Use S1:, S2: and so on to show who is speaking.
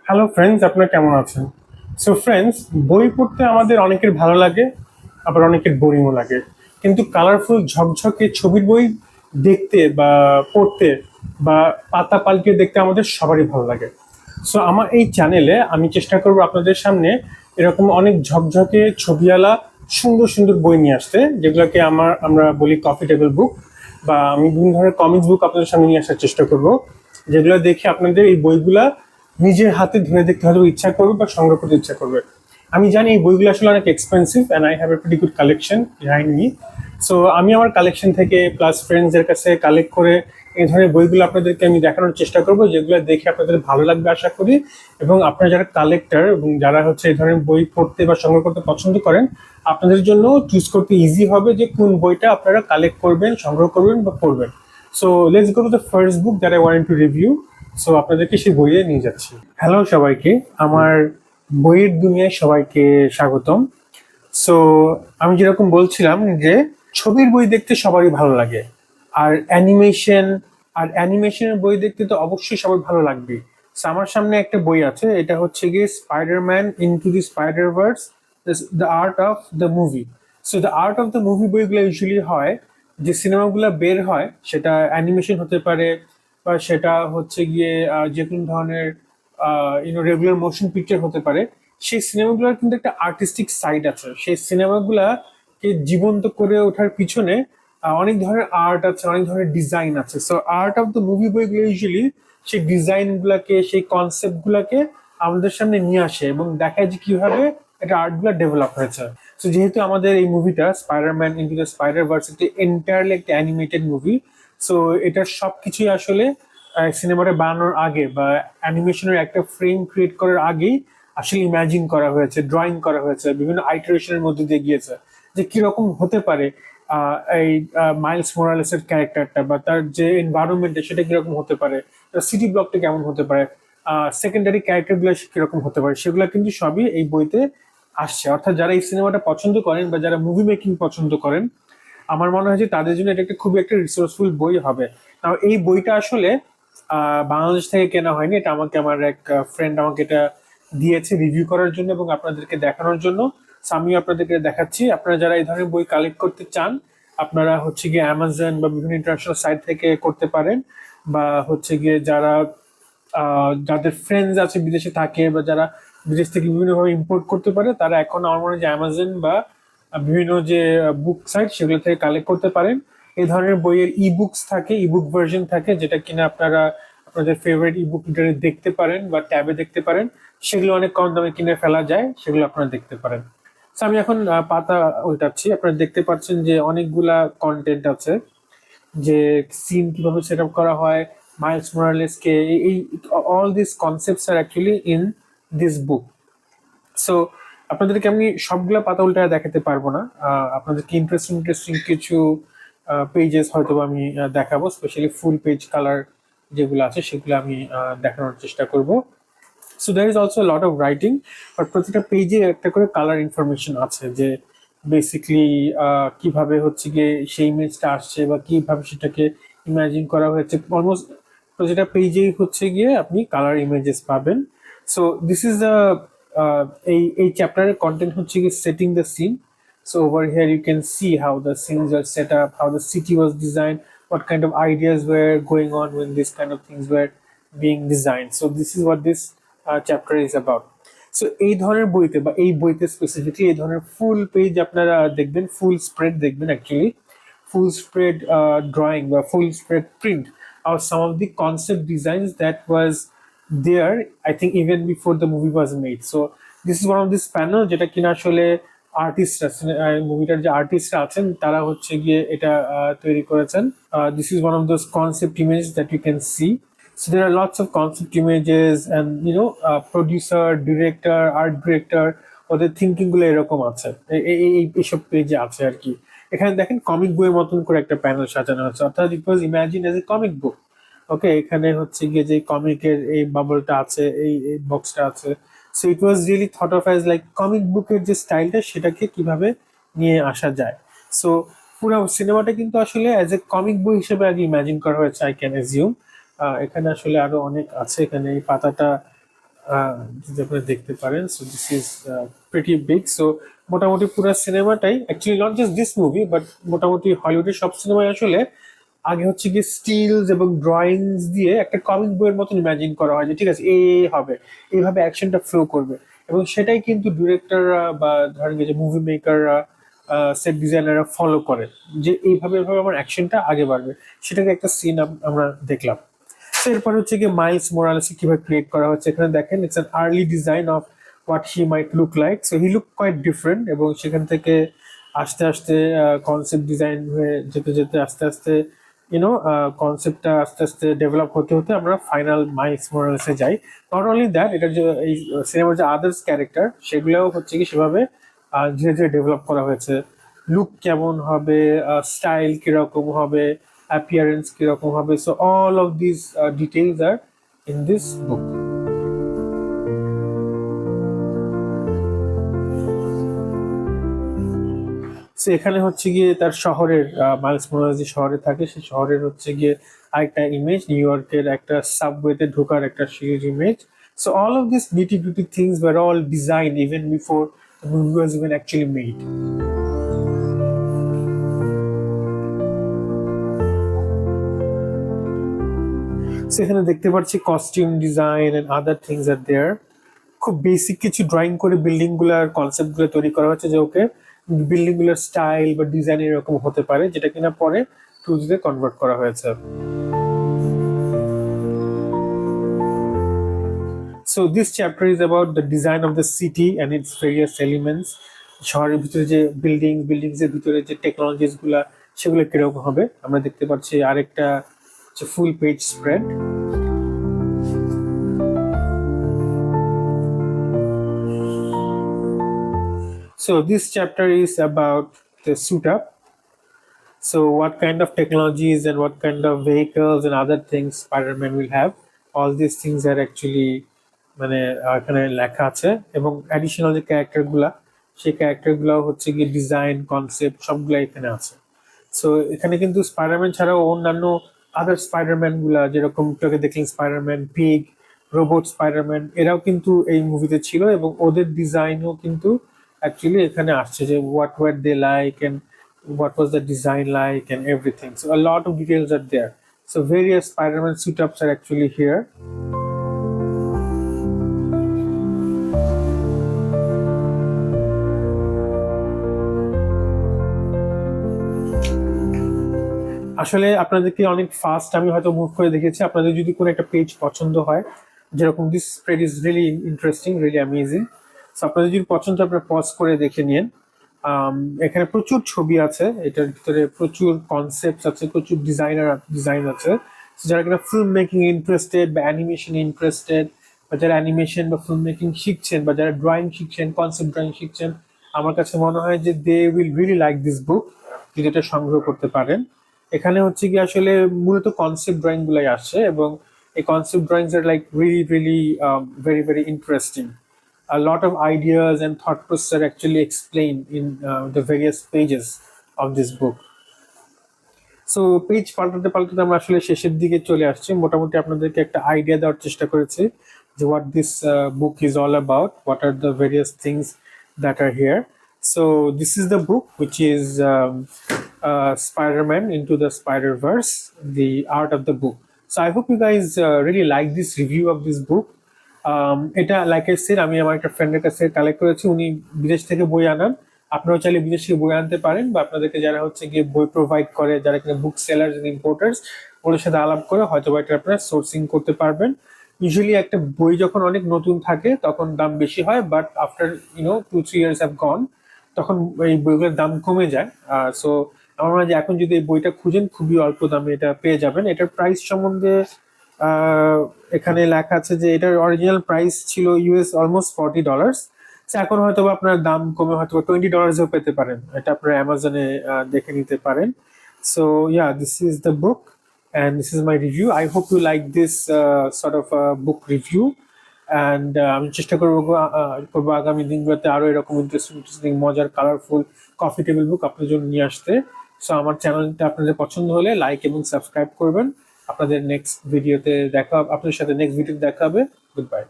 S1: Hello friends, আপনারা কেমন আছেন? সো ফ্রেন্ডস, বই পড়তে আমাদের অনেকের ভালো লাগে, আবার অনেকের বোরিংও লাগে। কিন্তু কালারফুল ঝকঝকে ছবির বই দেখতে বা পড়তে বা পাতা পাল্টিয়ে দেখতে আমাদের সবারই ভালো লাগে। সো আমার এই চ্যানেলে আমি চেষ্টা করব আপনাদের সামনে এরকম অনেক ঝকঝকে ছবিওয়ালা সুন্দর সুন্দর বই নিয়ে আসতে, যেগুলোকে আমরা বলি কফি টেবিল বুক, বা আমি বিভিন্ন ধরনের কমিক্স বুক আপনাদের সামনে নিয়ে আসার চেষ্টা করব, যেগুলো দেখে আপনাদের এই বইগুলা নিজের হাতে ধরে দেখতে হয়তো ইচ্ছা করবে বা সংগ্রহ করতে ইচ্ছা করবে। আমি জানি এই বইগুলো আসলে অনেক expensive and I have a pretty good collection behind me. So আমি আমার কালেকশন থেকে প্লাস ফ্রেন্ডসদের কাছে কালেক্ট করে এই ধরনের বইগুলো আপনাদেরকে আমি দেখানোর চেষ্টা করবো, যেগুলো দেখে আপনাদের ভালো লাগবে আশা করি। এবং আপনারা যারা কালেক্টর এবং যারা হচ্ছে এই ধরনের বই পড়তে বা সংগ্রহ করতে পছন্দ করেন, আপনাদের জন্য চুজ করতে ইজি হবে যে কোন বইটা আপনারা কালেক্ট করবেন, সংগ্রহ করবেন বা পড়বেন। So let's go to the first book that I want to review. So আপনাদেরকে সেই বইয়ে নিয়ে যাচ্ছি। হ্যালো সবাইকে, আমার বইয়ের দুনিয়ায় সবাইকে স্বাগতম। সো আমি যেরকম বলছিলাম যে ছবির বই দেখতে সবারই ভালো লাগে, আর অ্যানিমেশনের বই দেখতে তো অবশ্যই সবার ভালো লাগবে। So, আমার সামনে একটা বই আছে, এটা হচ্ছে গিয়ে Spiderman into the Spiderverse, the art of the movie. So the art of the movie বইগুলো ইউজুয়ালি হয় যে সিনেমাগুলো বের হয়, সেটা অ্যানিমেশন হতে পারে বা সেটা হচ্ছে গিয়ে যে কোনো ধরনের রেগুলার মোশন পিকচার হতে পারে। সেই সিনেমাগুলোর কিন্তু একটা আর্টিস্টিক সাইড আছে, সেই সিনেমাগুলাকে জীবন্ত করে ওঠার পিছনে অনেক ধরনের আর্ট আছে, অনেক ধরনের ডিজাইন আছে। So art of the movie বইগুলো ইউজুয়ালি সেই ডিজাইন গুলাকে, সেই কনসেপ্ট গুলাকে আমাদের সামনে নিয়ে আসে এবং দেখায় যে কিভাবে এটা আর্ট গুলা ডেভেলপ হয়েছে। সো যেহেতু আমাদের এই মুভিটা Spiderman into the spider verse একটি এন্টায়ারলি একটা অ্যানিমেটেড মুভি, সো এটার সবকিছুই আসলে সিনেমাটা বানানোর আগে বা অ্যানিমেশনের একটা ফ্রেম ক্রিয়েট করার আগেই আসলে ইমাজিন করা হয়েছে, ড্রয়িং করা হয়েছে, বিভিন্ন আইটারেশনের মধ্যে দিয়ে গিয়েছে যে কিরকম হতে পারে এই মাইলস মোরালেসের ক্যারেক্টারটা বা তার যে এনভায়রনমেন্ট সেটা কিরকম হতে পারে, সিটি ব্লকটা কেমন হতে পারে, সেকেন্ডারি ক্যারেক্টার গুলো কিরকম হতে পারে, সেগুলো কিন্তু সবই এই বইতে আসছে। অর্থাৎ যারা এই সিনেমাটা পছন্দ করেন বা যারা মুভি মেকিং পছন্দ করেন, আমার মনে হয় যে তাদের জন্য এটা একটা খুবই একটা রিসোর্সফুল বই হবে। এই বইটা আসলে বাংলাদেশ থেকে কেনা হয়নি, এটা আমার এক ফ্রেন্ড আমাকে এটা দিয়েছে রিভিউ করার জন্য এবং আপনাদেরকে দেখানোর জন্য। So, আমিও আপনাদেরকে দেখাচ্ছি। আপনারা যারা এই ধরনের বই কালেক্ট করতে চান, আপনারা হচ্ছে গিয়ে অ্যামাজন বা বিভিন্ন ইন্টারন্যাশনাল সাইট থেকে করতে পারেন, বা হচ্ছে গিয়ে যারা যাদের ফ্রেন্ডস আছে বিদেশে থাকে বা যারা বিদেশ থেকে বিভিন্নভাবে ইম্পোর্ট করতে পারে, তারা এখন আমার মনে হয় যে অ্যামাজন বা বিভিন্ন যে বুক সাইট সেগুলো থেকে কালেক্ট করতে পারেন। এই ধরনের বইয়ের ই বুকস থাকে, ইবুক ভার্সন থাকে, যেটা কিনা আপনারা আপনাদের ফেভারিট ইবুক রিডারে দেখতে পারেন বা ট্যাবে দেখতে পারেন। সেগুলো অনেক কম দামে কিনে ফেলা যায়, সেগুলো আপনারা দেখতে পারেন। So, আমি এখন পাতা উল্টাচ্ছি, আপনারা দেখতে পাচ্ছেন যে অনেকগুলা কন্টেন্ট আছে, যে সিন কিভাবে সেট আপ করা হয়, মাইলস মোরালেস কে, এই all this concepts are actually in this book. So আপনাদেরকে আমি সবগুলা পাতা উল্টায় দেখাতে পারবো না, আপনাদেরকে ইন্টারেস্টিং ইন্টারেস্টিং কিছু পেজেস হয়তো আমি দেখাবো, স্পেশালি ফুল পেজ কালার যেগুলো আছে সেগুলো আমি দেখানোর চেষ্টা করব। So there is also lot of writing, but প্রতিটা পেজে একটা করে কালার ইনফরমেশন আছে, যে বেসিকলি কিভাবে হচ্ছে গিয়ে সেই ইমেজটা আসছে বা কিভাবে সেটাকে ইমাজিন করা হয়েছে। অলমোস্ট প্রতিটা পেজেই হচ্ছে গিয়ে আপনি কালার ইমেজেস পাবেন। সো দিস ইজ দ্য এই চ্যাপ্টারের কন্টেন্ট হচ্ছে গিয়ে setting the scene. So over here you can see how the scenes are set up, how the city was designed, what kind of ideas were going on when these kind of things were being designed. So this is what this chapter is about. So এই ধরনের বইতে বা এই বইতে specifically এই ধরনের full page আপনারা দেখবেন, ফুল স্প্রেড দেখবেন, অ্যাকচুয়ালি full spread drawing বা full spread print of some of the concept designs that was there, I think even before the movie was made. So this is one of this panel যেটা কিনা আসলে আর্টিস্টরা, মুভিটার যে আর্টিস্টরা আছেন তারা হচ্ছে গিয়ে এটা তৈরি করেছেন। This is one of those concept image that you can see. So there are lots of concept images and producer, director, art director, ওদের থিঙ্কিং গুলো এরকম আছে, এইসব পেজে আছে আর কি। এখানে দেখেন কমিক বইয়ের মতন করে একটা প্যানেল সাজানো আছে, অর্থাৎ it was imagine as a comic book. Okay, এখানে হচ্ছে গিয়ে যে কমিকের এই বাবলটা আছে, এই বক্সটা আছে। So it was really thought of as like comic বুকের যে স্টাইলটা সেটাকে কিভাবে নিয়ে আসা যায়। সো পুরো সিনেমাটা কিন্তু আসলে অ্যাজ এ কমিক বই হিসেবে আগে ইমাজিন করা হয়েছে, আই ক্যান অ্যাজিউম। এখানে আসলে আরো অনেক আছে, এখানে এই পাতাটা যদি আপনারা দেখতে পারেন, so this is pretty big. So মোটামুটি পুরো সিনেমাটাই, actually not just this movie but মোটামুটি হলিউডের সব সিনেমায় আসলে আগে হচ্ছে গিয়ে স্টিলস এবং ড্রয়িংস দিয়ে একটা কমিক বইয়ের মতন ইমাজিন করা হয় যে ঠিক আছে হবে, এইভাবে অ্যাকশনটা ফ্লো করবে। এবং সেটাই কিন্তু ডিরেক্টররা বা ধরেন যে মুভি মেকাররা, সেট ডিজাইনাররা ফলো করে যে এইভাবে এভাবে আমার অ্যাকশনটা আগে বাড়বে। সেটাকে একটা সিন আমরা দেখলাম। তো এরপর হচ্ছে গিয়ে মাইলস মোরালেস কিভাবে ক্রিয়েট করা হচ্ছে, এখানে দেখেন it's an early design of what he might look like. So he look quite different, এবং সেখান থেকে আস্তে আস্তে কনসেপ্ট ডিজাইন হয়ে যেতে যেতে আস্তে আস্তে কনসেপ্টটা আস্তে আস্তে ডেভেলপ হতে হতে আমরা ফাইনাল মাইলস মোরালেসে যাই। নট অনলি দ্যাট, এটার যে এই সিনেমার যে আদার্স ক্যারেক্টার সেগুলোও হচ্ছে কি সেভাবে ধীরে ধীরে ডেভেলপ করা হয়েছে। লুক কেমন হবে, স্টাইল কিরকম হবে, appearance কিরকম হবে, so all of these details are in this book. So এখানে হচ্ছে গিয়ে তার শহরের, মাইলস মোরালেস যে শহরে থাকে সেই শহরের হচ্ছে গিয়ে আরেকটা ইমেজ, নিউ ইয়র্কের একটা সাবওয়েতে ঢোকার একটা series image. So all of this nitty gritty things were all designed even before the movie was even actually made. So এখানে দেখতে পাচ্ছি costume design and other things are there. খুব বেসিক কিছু drawing করে বিল্ডিং গুলার concept গুলো তৈরি করা হচ্ছে যে ওকে বিল্ডিং গুলোর স্টাইল বা ডিজাইন এরকম হতে পারে, যেটা কিনা পরে 2D তে কনভার্ট করা হয়েছে। So this chapter is about the design of the city and its various elements. শহরের ভিতরে যে বিল্ডিংস এর ভিতরে যে টেকনোলজিস গুলা সেগুলো কিরকম হবে আমরা দেখতে পাচ্ছি। আরেকটা full page spread. So this chapter is about the suit up. So what kind of technologies and what kind of vehicles and other things Spider-Man will have. All these things are actually মানে এখানে লেখা আছে, এবং additional যে character গুলা সেই character গুলো হচ্ছে গিয়ে ডিজাইন কনসেপ্ট সবগুলা এখানে আছে। সো এখানে কিন্তু স্পাইডারম্যান ছাড়াও অন্যান্য আদার স্পাইডারম্যান গুলা, যেরকম তোকে দেখলেন স্পাইডারম্যান পিগ, রোবট স্পাইডারম্যান, এরাও কিন্তু এই মুভিতে ছিল, এবং ওদের ডিজাইনও কিন্তু অ্যাকচুয়ালি এখানে আসছে যে what were they like and what was the design like and everything. So a lot of details are there. So various Spider-Man suit ups are actually here. আসলে আপনাদেরকে অনেক ফাস্ট আমি হয়তো মুভ করে দেখেছি। আপনাদের যদি কোনো একটা পেজ পছন্দ হয়, যেরকম this page is really interesting, really amazing, so আপনাদের যদি পছন্দ আপনারা পজ করে দেখে নিন। এখানে প্রচুর ছবি আছে, এটার ভিতরে প্রচুর কনসেপ্ট আছে, প্রচুর ডিজাইন আছে। যারা কিনা ফিল্ম মেকিং ইন্টারেস্টেড বা অ্যানিমেশন ইন্টারেস্টেড, বা যারা অ্যানিমেশন বা ফিল্ম মেকিং শিখছেন, বা যারা ড্রয়িং শিখছেন, কনসেপ্ট ড্রয়িং শিখছেন, আমার কাছে মনে হয় যে they will really like this book যদি এটা সংগ্রহ করতে পারেন। এখানে হচ্ছে কি আসলে মূলত কনসেপ্ট ড্রয়িং গুলাই আসছে, এবং এই concept drawings are like really very very interesting. A lot of ideas and thought process are actually explained in the various pages of this book. So page পাল্টাতে পাল্টাতে আমরা আসলে শেষের দিকে চলে আসছি। মোটামুটি আপনাদেরকে একটা আইডিয়া দেওয়ার চেষ্টা করেছি যে what this book is all about, what are the various things that R here. So this is the book which is Spider-Man into the Spider-Verse, the art of the book. So I hope you guys really like this review of this book. এটা like I said আমি আমার একটা ফ্রেন্ডের কাছে collect করেছি, উনি বিদেশ থেকে বই আনান। আপনারাও চাইলে বিদেশ থেকে বই আনতে পারেন, বা আপনাদেরকে যারা হচ্ছে গিয়ে বই প্রোভাইড করে, যারা কিনা বুক সেলার্স এন্ড ইম্পোর্টার্স, ওদের সাথে আলাপ করে হয়তো এটা আপনারা সোর্সিং করতে পারবেন। ইউজুয়ালি একটা বই যখন অনেক নতুন থাকে তখন দাম বেশি হয়, but after 2-3 years have gone তখন এই বইগুলোর দাম কমে যায়। সো আমার মনে হয় যে এখন যদি এই বইটা খুঁজেন খুবই অল্প দামে এটা পেয়ে যাবেন। এটার প্রাইস সম্বন্ধে এখানে লেখা আছে যে এটার অরিজিনাল প্রাইস ছিল US অলমোস্ট $40। এখন হয়তো আপনার দাম কমে হয়তো $20-ও পেতে পারেন, এটা আপনারা অ্যামাজনে দেখে নিতে পারেন। So yeah, this is the book and this is my review. I hope you like this sort of book review, and আমি চেষ্টা করবো আগামী দিনগুলোতে আরো এরকম ইন্টারেস্টিং মজার কালারফুল কফি টেবিল বুক আপনাদের জন্য নিয়ে আসতে। সো আমার চ্যানেলটা আপনাদের পছন্দ হলে লাইক এবং সাবস্ক্রাইব করবেন। আপনাদের সাথে নেক্সট ভিডিওতে দেখা হবে। Good bye.